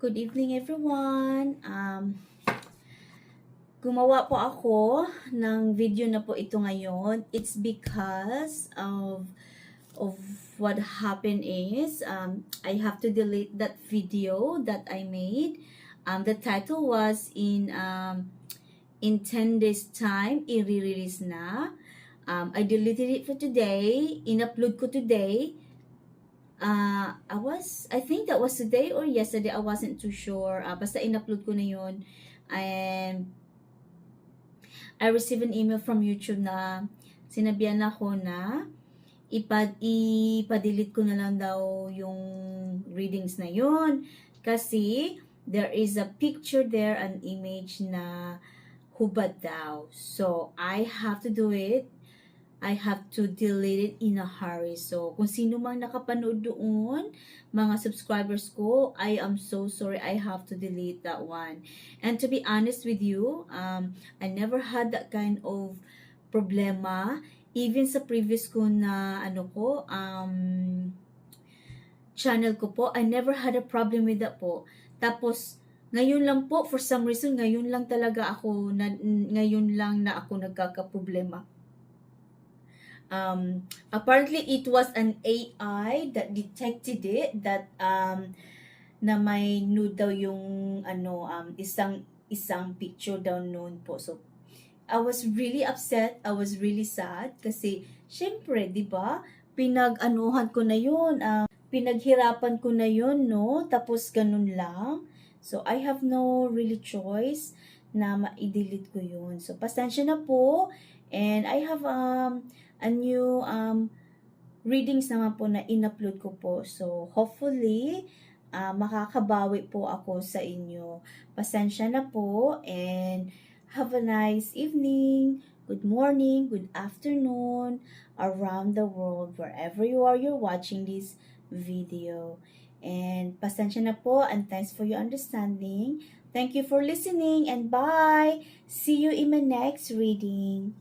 Good evening everyone. Gumawa po ako ng video na po ito ngayon. It's because of what happened is I have to delete that video that I made. The title was in 10 days time i-release na. I deleted it for today. In-upload ko today. I think that was today or yesterday. I wasn't too sure. Basta in-upload ko na yun. And I received an email from YouTube na sinabihan ako na ipa-delete ko na lang daw yung readings na yun. Kasi there is a picture there, an image na hubad daw. So, I have to do it. I have to delete it in a hurry. So, kung sino mang nakapanood doon, mga subscribers ko, I am so sorry. I have to delete that one. And to be honest with you, I never had that kind of problema. Even sa previous ko na, channel ko po, I never had a problem with that po. Tapos, ngayon lang po, for some reason, ngayon lang na ako nagkakaproblema. Apparently it was an AI that detected it, that na may nude daw yung isang picture daw noon po. So I was really upset, I was really sad kasi syempre, 'di ba? Pinag-anuhan ko na 'yun, pinaghirapan ko na 'yun, no? Tapos ganun lang. So I have no really choice na ma-delete ko 'yun. So pasensya na po, and I have a new readings naman po na in-upload ko po. So, hopefully, makakabawi po ako sa inyo. Pasensya na po, and have a nice evening, good morning, good afternoon, around the world, wherever you are, you're watching this video. And pasensya na po, and thanks for your understanding. Thank you for listening, and bye! See you in my next reading.